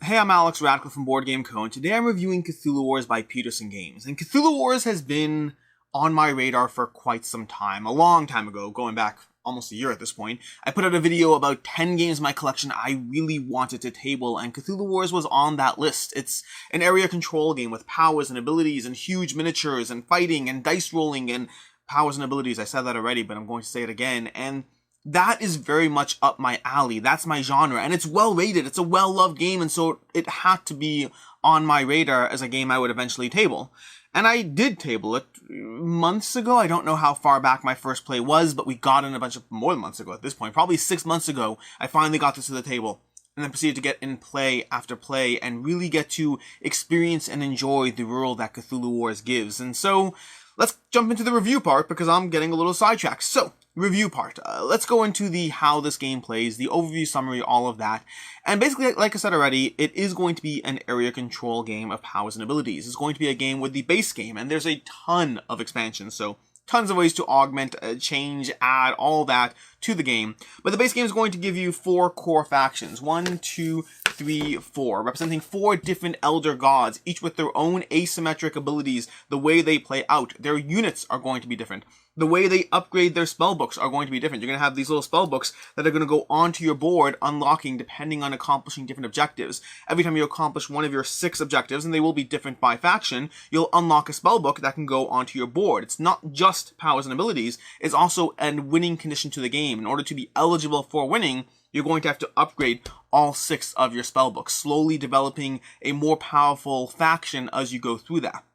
Hey, I'm Alex Radcliffe from Board Game Co. and today I'm reviewing Cthulhu Wars by Peterson Games. And Cthulhu Wars has been on my radar for quite some time. A long time ago, going back almost a year at this point, I put out a video about 10 games in my collection I really wanted to table, and Cthulhu Wars was on that list. It's an area control game with powers and abilities and huge miniatures and fighting and dice rolling and powers and abilities. I said that already, but I'm going to say it again. And that is very much up my alley. That's my genre, and it's well rated. It's a well-loved game, and so it had to be on my radar as a game I would eventually table. And I did table it months ago. I don't know how far back my first play was, but we got in a bunch of more than months ago at this point. Probably 6 months ago, I finally got this to the table, and then proceeded to get in play after play and really get to experience and enjoy the world that Cthulhu Wars gives. And so, let's jump into the review part because I'm getting a little sidetracked. So, review part. Let's go into the how this game plays, the overview summary, all of that. And basically, like I said already, it is going to be an area control game of powers and abilities. It's going to be a game with the base game, and there's a ton of expansions, so tons of ways to augment, change, add, all that to the game. But the base game is going to give you 4 core factions. 1, 2, 3, 4, representing 4 different elder gods, each with their own asymmetric abilities. The way they play out, their units are going to be different. The way they upgrade their spell books are going to be different. You're going to have these little spell books that are going to go onto your board, unlocking depending on accomplishing different objectives. Every time you accomplish one of your 6 objectives, and they will be different by faction, you'll unlock a spell book that can go onto your board. It's not just powers and abilities, it's also a winning condition to the game. In order to be eligible for winning, you're going to have to upgrade all 6 of your spell books, slowly developing a more powerful faction as you go through that.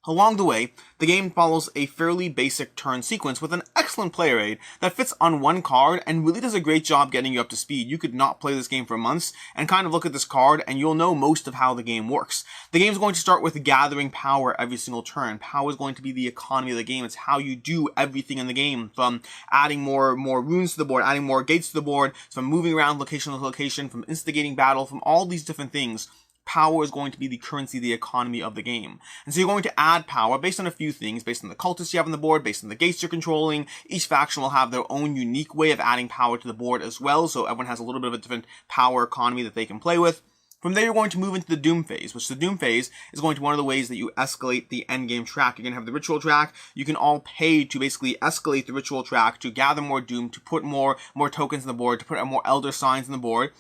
Along the way, the game follows a fairly basic turn sequence with an excellent player aid that fits on one card and really does a great job getting you up to speed. You could not play this game for months and kind of look at this card and you'll know most of how the game works. The game is going to start with gathering power every single turn. Power is going to be the economy of the game. It's how you do everything in the game, from adding more runes to the board, adding more gates to the board, from moving around location to location, from instigating battle, from all these different things. Power is going to be the currency, the economy of the game. And so you're going to add power based on a few things, based on the cultists you have on the board, based on the gates you're controlling. Each faction will have their own unique way of adding power to the board as well, so everyone has a little bit of a different power economy that they can play with. From there, you're going to move into the Doom phase, which the Doom phase is going to be one of the ways that you escalate the endgame track. You're going to have the ritual track. You can all pay to basically escalate the ritual track, to gather more Doom, to put more tokens on the board, to put more Elder Signs on the board,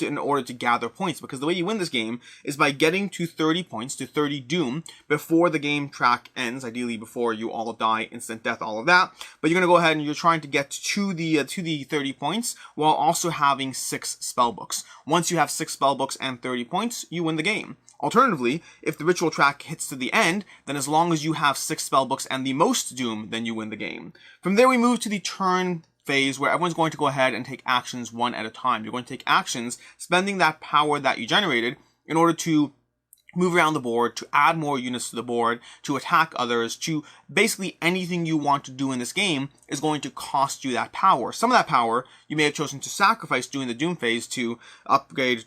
in order to gather points. Because the way you win this game is by getting to 30 points, to 30 Doom, before the game track ends, ideally before you all die, instant death, all of that. But you're going to go ahead and you're trying to get to the 30 points, while also having 6 spell books. Once you have 6 spell books and 30 points, you win the game. Alternatively, if the ritual track hits to the end, then as long as you have 6 spell books and the most Doom, then you win the game. From there, we move to the turn phase where everyone's going to go ahead and take actions one at a time. You're going to take actions, spending that power that you generated in order to move around the board, to add more units to the board, to attack others, to basically anything you want to do in this game is going to cost you that power. Some of that power you may have chosen to sacrifice during the Doom phase to upgrade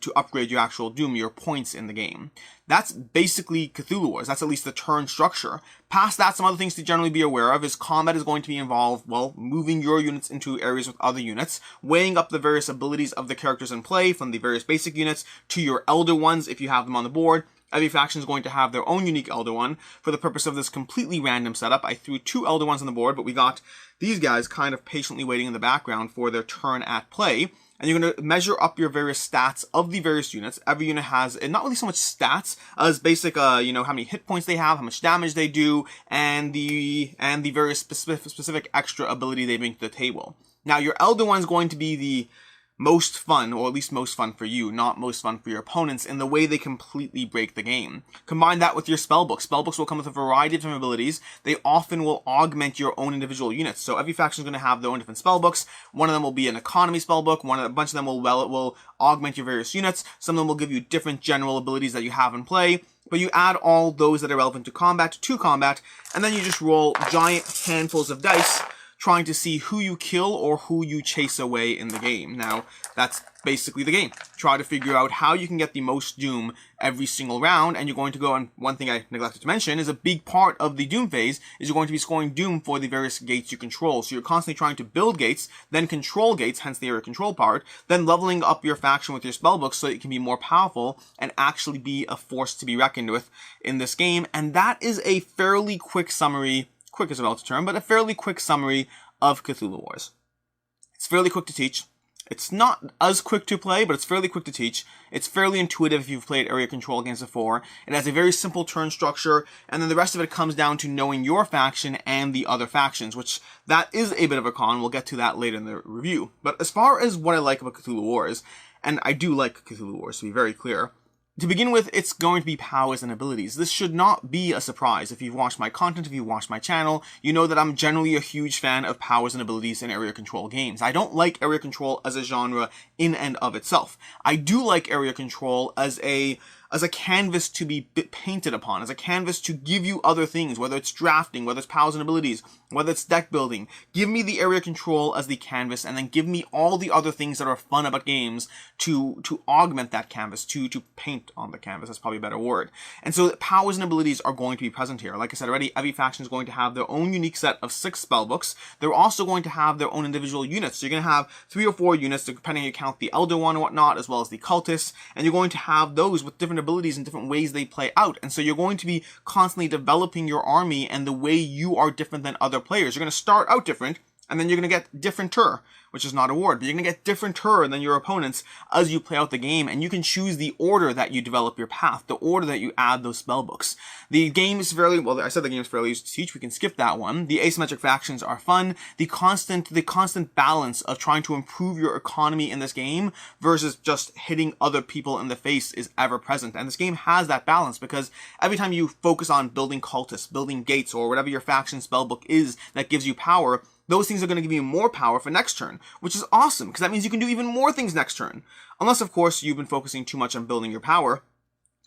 your actual Doom, your points in the game. That's basically Cthulhu Wars. That's at least the turn structure. Past that, some other things to generally be aware of is combat is going to be involved, well, moving your units into areas with other units, weighing up the various abilities of the characters in play, from the various basic units to your elder ones if you have them on the board. Every faction is going to have their own unique Elder One. For the purpose of this completely random setup, I threw 2 Elder Ones on the board, but we got these guys kind of patiently waiting in the background for their turn at play. And you're going to measure up your various stats of the various units. Every unit has not really so much stats as basic, how many hit points they have, how much damage they do, and the various specific extra ability they bring to the table. Now, your Elder One is going to be the most fun, or at least most fun for you, not most fun for your opponents, in the way they completely break the game. Combine that with your spellbooks. Spellbooks will come with a variety of different abilities. They often will augment your own individual units. So every faction is going to have their own different spellbooks. One of them will be an economy spellbook. A bunch of them will augment your various units. Some of them will give you different general abilities that you have in play. But you add all those that are relevant to combat, and then you just roll giant handfuls of dice trying to see who you kill or who you chase away in the game. Now, that's basically the game. Try to figure out how you can get the most Doom every single round, and you're going to go, and one thing I neglected to mention is a big part of the Doom phase is you're going to be scoring Doom for the various gates you control. So you're constantly trying to build gates, then control gates, hence the area control part, then leveling up your faction with your spellbooks so that it can be more powerful and actually be a force to be reckoned with in this game. And that is a fairly quick summary, quick is a relative term, but a fairly quick summary of Cthulhu Wars. It's fairly quick to teach. It's not as quick to play, but it's fairly quick to teach. It's fairly intuitive if you've played area control games before. It has a very simple turn structure, and then the rest of it comes down to knowing your faction and the other factions, which that is a bit of a con. We'll get to that later in the review. But as far as what I like about Cthulhu Wars, and I do like Cthulhu Wars, to be very clear, to begin with, it's going to be powers and abilities. This should not be a surprise. If you've watched my content, if you've watched my channel, you know that I'm generally a huge fan of powers and abilities in area control games. I don't like area control as a genre in and of itself. I do like area control as a canvas to be painted upon, as a canvas to give you other things, whether it's drafting, whether it's powers and abilities, whether it's deck building. Give me the area control as the canvas, and then give me all the other things that are fun about games to augment that canvas, to paint on the canvas. That's probably a better word. And so powers and abilities are going to be present here. Like I said already, every faction is going to have their own unique set of 6 spellbooks. They're also going to have their own individual units. So you're going to have 3 or 4 units, depending on you count the Elder One and whatnot, as well as the cultists, and you're going to have those with different abilities and different ways they play out. And so you're going to be constantly developing your army and the way you are different than other players. You're going to start out different, and then you're going to get differenter, which is not a word, but you're going to get differenter than your opponents as you play out the game, and you can choose the order that you develop your path, the order that you add those spell books. The game is fairly, well, I said the game is fairly easy to teach, we can skip that one. The asymmetric factions are fun. The constant balance of trying to improve your economy in this game versus just hitting other people in the face is ever present, and this game has that balance because every time you focus on building cultists, building gates, or whatever your faction spellbook is that gives you power, those things are going to give you more power for next turn, which is awesome, because that means you can do even more things next turn. Unless, of course, you've been focusing too much on building your power,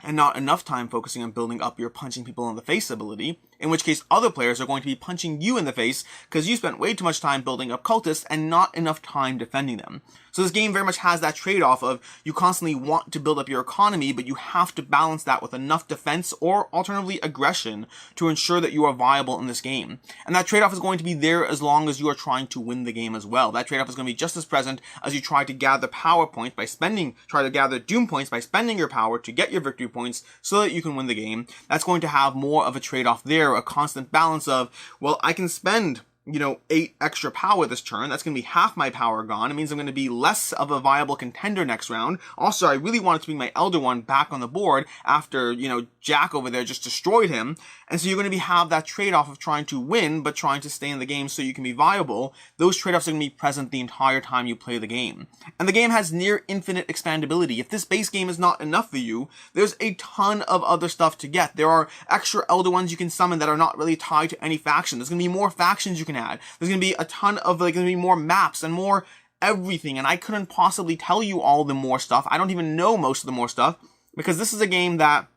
and not enough time focusing on building up your punching people in the face ability, in which case other players are going to be punching you in the face because you spent way too much time building up cultists and not enough time defending them. So this game very much has that trade-off of you constantly want to build up your economy, but you have to balance that with enough defense or alternatively aggression to ensure that you are viable in this game. And that trade-off is going to be there as long as you are trying to win the game as well. That trade-off is going to be just as present as you try to gather power points by try to gather Doom points by spending your power to get your victory points so that you can win the game. That's going to have more of a trade-off there, a constant balance of, well, I can spend 8 extra power this turn. That's going to be half my power gone. It means I'm going to be less of a viable contender next round. Also, I really wanted to bring my Elder One back on the board after, Jack over there just destroyed him. And so you're going to have that trade-off of trying to win, but trying to stay in the game so you can be viable. Those trade-offs are going to be present the entire time you play the game. And the game has near infinite expandability. If this base game is not enough for you, there's a ton of other stuff to get. There are extra Elder Ones you can summon that are not really tied to any faction. There's going to be more factions you can add. There's going to be a ton of, going to be more maps and more everything. And I couldn't possibly tell you all the more stuff. I don't even know most of the more stuff because this is a game that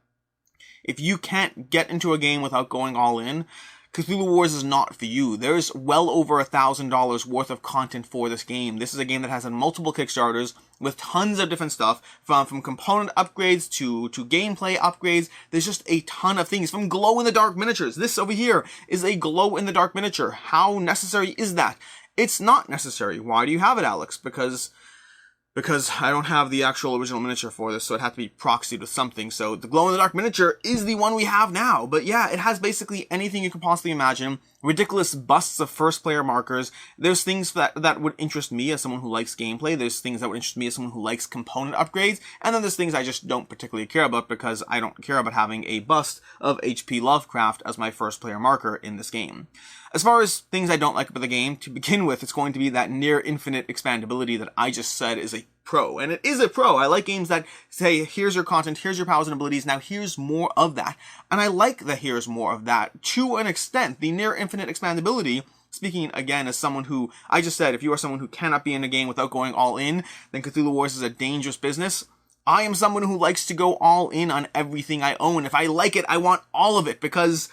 if you can't get into a game without going all in, Cthulhu Wars is not for you. There's well over $1,000 worth of content for this game. This is a game that has multiple Kickstarters with tons of different stuff, from component upgrades to gameplay upgrades. There's just a ton of things, from glow-in-the-dark miniatures. This over here is a glow-in-the-dark miniature. How necessary is that? It's not necessary. Why do you have it, Alex? Because I don't have the actual original miniature for this, so it had to be proxied with something. So the glow-in-the-dark miniature is the one we have now. But yeah, it has basically anything you can possibly imagine. Ridiculous busts of first-player markers. There's things that would interest me as someone who likes gameplay. There's things that would interest me as someone who likes component upgrades. And then there's things I just don't particularly care about because I don't care about having a bust of H.P. Lovecraft as my first-player marker in this game. As far as things I don't like about the game, to begin with, it's going to be that near infinite expandability that I just said is a pro. And it is a pro. I like games that say, here's your content, here's your powers and abilities, now here's more of that. And I like the here's more of that to an extent. The near infinite expandability, speaking again as someone who, I just said, if you are someone who cannot be in a game without going all in, then Cthulhu Wars is a dangerous business. I am someone who likes to go all in on everything I own. If I like it, I want all of it because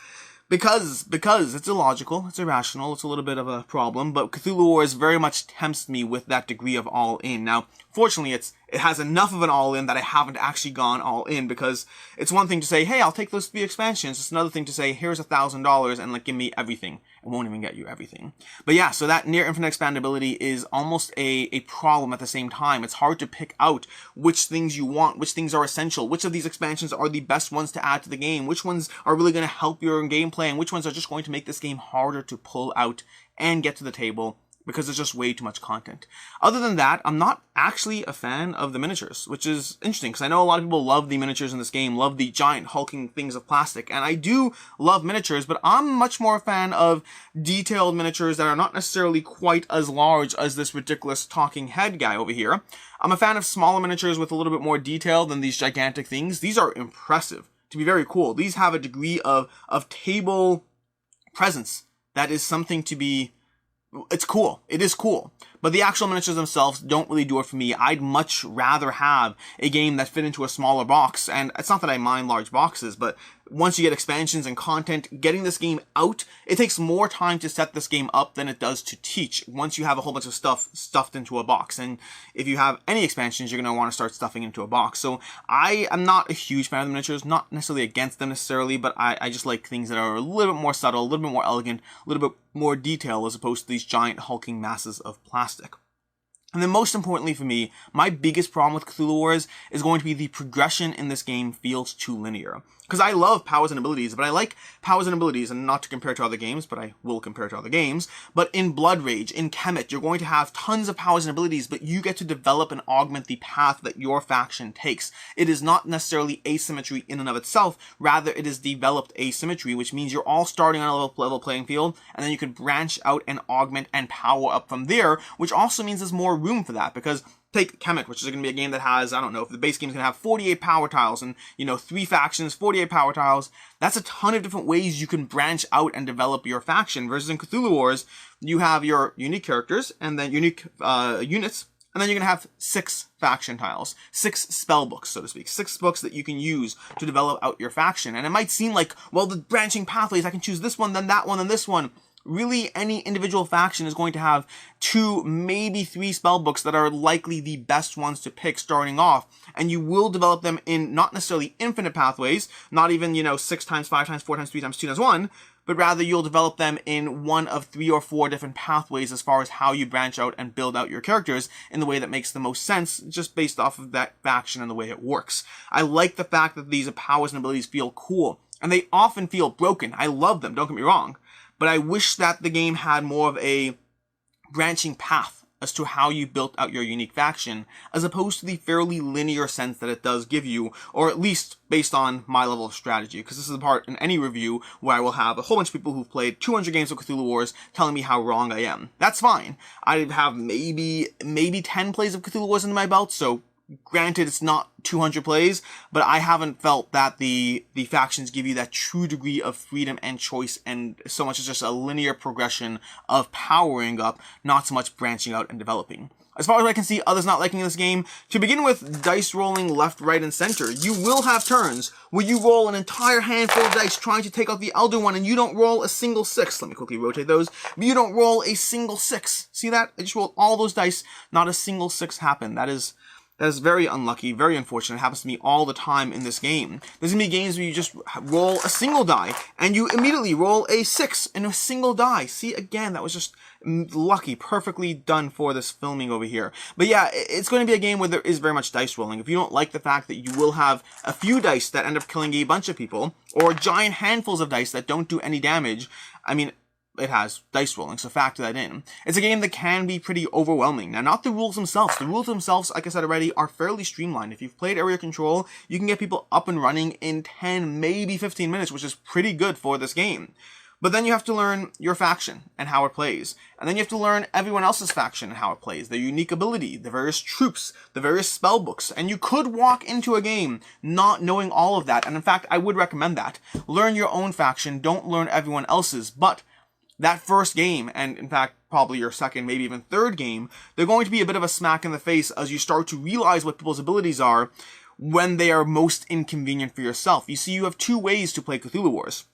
Because it's illogical, it's irrational, it's a little bit of a problem, but Cthulhu Wars very much tempts me with that degree of all-in. Now, fortunately, it has enough of an all-in that I haven't actually gone all-in, because it's one thing to say, hey, I'll take those 3 expansions. It's another thing to say, here's $1,000 and like give me everything. It won't even get you everything. But yeah, so that near infinite expandability is almost a problem at the same time. It's hard to pick out which things you want, which things are essential, which of these expansions are the best ones to add to the game, which ones are really going to help your gameplay, and which ones are just going to make this game harder to pull out and get to the table, because there's just way too much content. Other than that, I'm not actually a fan of the miniatures, which is interesting, because I know a lot of people love the miniatures in this game, love the giant hulking things of plastic, and I do love miniatures, but I'm much more a fan of detailed miniatures that are not necessarily quite as large as this ridiculous talking head guy over here. I'm a fan of smaller miniatures with a little bit more detail than these gigantic things. These are impressive, to be very cool. These have a degree of table presence that is something to be... It's cool. It is cool. But the actual miniatures themselves don't really do it for me. I'd much rather have a game that fit into a smaller box. And it's not that I mind large boxes, but once you get expansions and content, getting this game out, it takes more time to set this game up than it does to teach once you have a whole bunch of stuff stuffed into a box. And if you have any expansions, you're going to want to start stuffing into a box. So I am not a huge fan of the miniatures, not necessarily against them necessarily, but I just like things that are a little bit more subtle, a little bit more elegant, a little bit more detail, as opposed to these giant hulking masses of plastic. And then most importantly for me, my biggest problem with Cthulhu Wars is going to be the progression in this game feels too linear. Because I love powers and abilities, but I like powers and abilities, and not to compare to other games, but I will compare to other games. But in Blood Rage, in Kemet, you're going to have tons of powers and abilities, but you get to develop and augment the path that your faction takes. It is not necessarily asymmetry in and of itself, rather it is developed asymmetry, which means you're all starting on a level playing field, and then you can branch out and augment and power up from there, which also means there's more room for that, because take Kemet, which is going to be a game that has, I don't know, if the base game is going to have 48 power tiles and, 3 factions, 48 power tiles. That's a ton of different ways you can branch out and develop your faction. Versus in Cthulhu Wars, you have your unique characters and then unique units, and then you're going to have 6 faction tiles, 6 spell books, so to speak, 6 books that you can use to develop out your faction. And it might seem like, well, the branching pathways, I can choose this one, then that one, then this one. Really, any individual faction is going to have 2, maybe 3 spell books that are likely the best ones to pick starting off, and you will develop them in not necessarily infinite pathways, not even, 6 times, 5 times, 4 times, 3 times, 2 times 1, but rather you'll develop them in one of 3 or 4 different pathways as far as how you branch out and build out your characters in the way that makes the most sense, just based off of that faction and the way it works. I like the fact that these powers and abilities feel cool, and they often feel broken. I love them, don't get me wrong. But I wish that the game had more of a branching path as to how you built out your unique faction, as opposed to the fairly linear sense that it does give you, or at least based on my level of strategy. Because this is the part in any review where I will have a whole bunch of people who've played 200 games of Cthulhu Wars telling me how wrong I am. That's fine. I have maybe 10 plays of Cthulhu Wars under my belt, so granted, it's not 200 plays, but I haven't felt that the factions give you that true degree of freedom and choice, and so much as just a linear progression of powering up, not so much branching out and developing. As far as I can see, others not liking this game, to begin with, dice rolling left, right, and center. You will have turns where you roll an entire handful of dice trying to take out the Elder One, and you don't roll a single 6. Let me quickly rotate those. But you don't roll a single 6. See that? I just rolled all those dice, not a single 6 happened. That is very unlucky, very unfortunate. It happens to me all the time in this game. There's gonna be games where you just roll a single die, and you immediately roll a 6 in a single die. See, again, that was just lucky, perfectly done for this filming over here. But yeah, it's going to be a game where there is very much dice rolling. If you don't like the fact that you will have a few dice that end up killing a bunch of people, or giant handfuls of dice that don't do any damage, I mean, it has dice rolling, so factor that in. It's a game that can be pretty overwhelming. Now, not the rules themselves. The rules themselves, like I said already, are fairly streamlined. If you've played Area Control, you can get people up and running in 10, maybe 15 minutes, which is pretty good for this game. But then you have to learn your faction and how it plays. And then you have to learn everyone else's faction and how it plays, their unique ability, the various troops, the various spell books. And you could walk into a game not knowing all of that. And in fact, I would recommend that. Learn your own faction, don't learn everyone else's, but that first game, and in fact, probably your second, maybe even third game, they're going to be a bit of a smack in the face as you start to realize what people's abilities are when they are most inconvenient for yourself. You see, you have 2 ways to play Cthulhu Wars.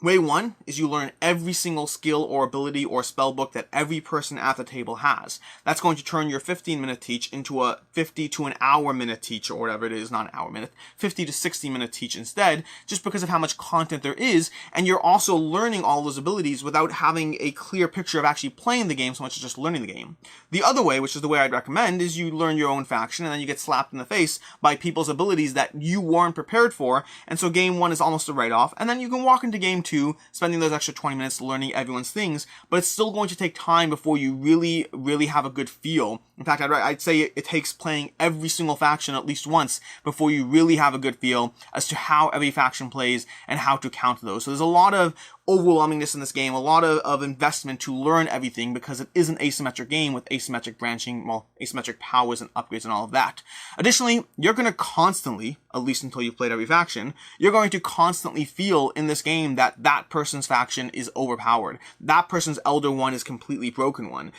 Way one is you learn every single skill or ability or spell book that every person at the table has. That's going to turn your 15-minute teach into a 50 to an hour minute teach, or whatever it is, not an hour minute, 50 to 60-minute teach instead, just because of how much content there is, and you're also learning all those abilities without having a clear picture of actually playing the game so much as just learning the game. The other way, which is the way I'd recommend, is you learn your own faction and then you get slapped in the face by people's abilities that you weren't prepared for, and so game one is almost a write-off, and then you can walk into game two, spending those extra 20 minutes learning everyone's things, but it's still going to take time before you really have a good feel. In fact, I'd say it takes playing every single faction at least once before you really have a good feel as to how every faction plays and how to counter those. So there's a lot of overwhelmingness in this game, a lot of investment to learn everything because it is an asymmetric game with asymmetric branching, well, asymmetric powers and upgrades and all of that. Additionally, you're going to constantly, at least until you've played every faction, you're going to constantly feel in this game that that person's faction is overpowered. That person's Elder one is completely broken one.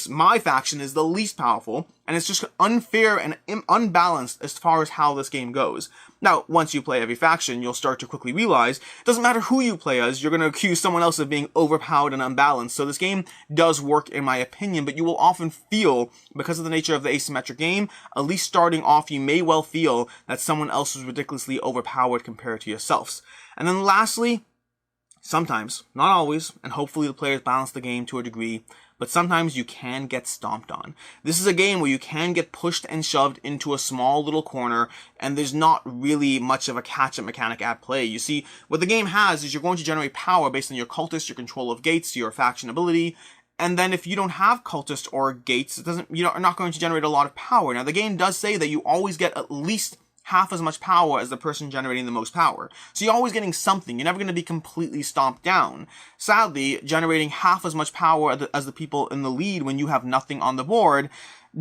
My faction is the least powerful, and it's just unfair and unbalanced as far as how this game goes. Now, once you play every faction, you'll start to quickly realize it doesn't matter who you play as, you're going to accuse someone else of being overpowered and unbalanced. So this game does work in my opinion, but you will often feel, because of the nature of the asymmetric game, at least starting off, you may well feel that someone else is ridiculously overpowered compared to yourselves. And then lastly, sometimes, not always, and hopefully the players balance the game to a degree, but sometimes you can get stomped on. This is a game where you can get pushed and shoved into a small little corner, and there's not really much of a catch-up mechanic at play. You see, what the game has is you're going to generate power based on your cultist, your control of gates, your faction ability, and then if you don't have cultist or gates, you're not going to generate a lot of power. Now, the game does say that you always get at least half as much power as the person generating the most power. So you're always getting something. You're never going to be completely stomped down. Sadly, generating half as much power as the people in the lead when you have nothing on the board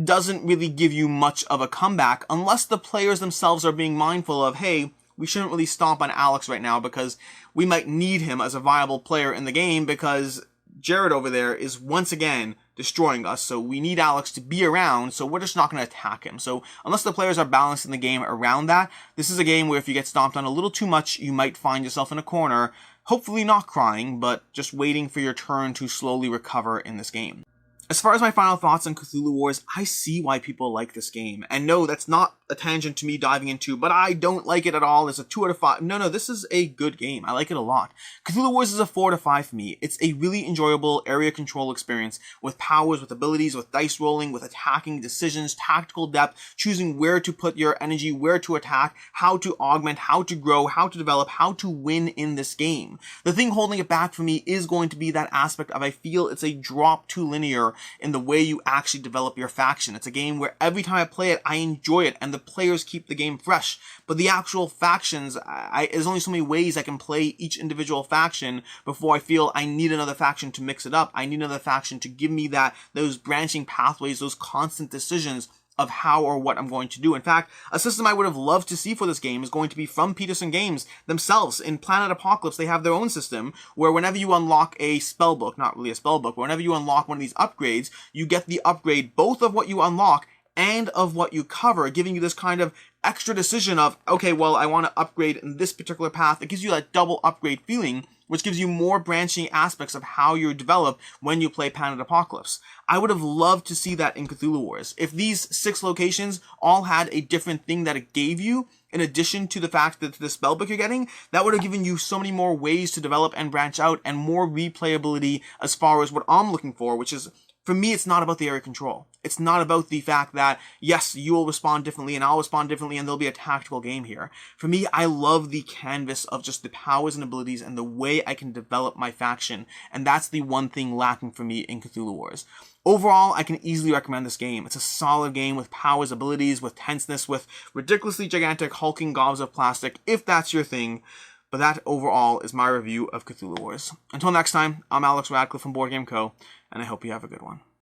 doesn't really give you much of a comeback unless the players themselves are being mindful of, hey, we shouldn't really stomp on Alex right now because we might need him as a viable player in the game because Jared over there is once again destroying us, so we need Alex to be around, so we're just not going to attack him. So unless the players are balanced in the game around that, this is a game where if you get stomped on a little too much, you might find yourself in a corner, hopefully not crying, but just waiting for your turn to slowly recover in this game. As far as my final thoughts on Cthulhu Wars, I see why people like this game. And no, that's not a tangent to me diving into, but I don't like it at all. It's a 2 out of 5. No, this is a good game. I like it a lot. Cthulhu Wars is a 4 to 5 for me. It's a really enjoyable area control experience with powers, with abilities, with dice rolling, with attacking decisions, tactical depth, choosing where to put your energy, where to attack, how to augment, how to grow, how to develop, how to win in this game. The thing holding it back for me is going to be that aspect of I feel it's a drop too linear in the way you actually develop your faction. It's a game where every time I play it, I enjoy it, and the players keep the game fresh. But the actual factions, there's only so many ways I can play each individual faction before I feel I need another faction to mix it up. I need another faction to give me those branching pathways, those constant decisions of how or what I'm going to do. In fact, a system I would have loved to see for this game is going to be from Peterson Games themselves. In Planet Apocalypse, they have their own system where whenever you unlock a spell book, not really a spell book, but whenever you unlock one of these upgrades, you get the upgrade both of what you unlock and of what you cover, giving you this kind of extra decision of, okay, well, I want to upgrade in this particular path. It gives you that double upgrade feeling, which gives you more branching aspects of how you develop when you play Planet Apocalypse. I would have loved to see that in Cthulhu Wars. If these 6 locations all had a different thing that it gave you, in addition to the fact that the spellbook you're getting, that would have given you so many more ways to develop and branch out and more replayability as far as what I'm looking for, which is, for me, it's not about the area control. It's not about the fact that, yes, you will respond differently and I'll respond differently and there'll be a tactical game here. For me, I love the canvas of just the powers and abilities and the way I can develop my faction. And that's the one thing lacking for me in Cthulhu Wars. Overall, I can easily recommend this game. It's a solid game with powers, abilities, with tenseness, with ridiculously gigantic hulking gobs of plastic, if that's your thing. But that overall is my review of Cthulhu Wars. Until next time, I'm Alex Radcliffe from Board Game Co., and I hope you have a good one.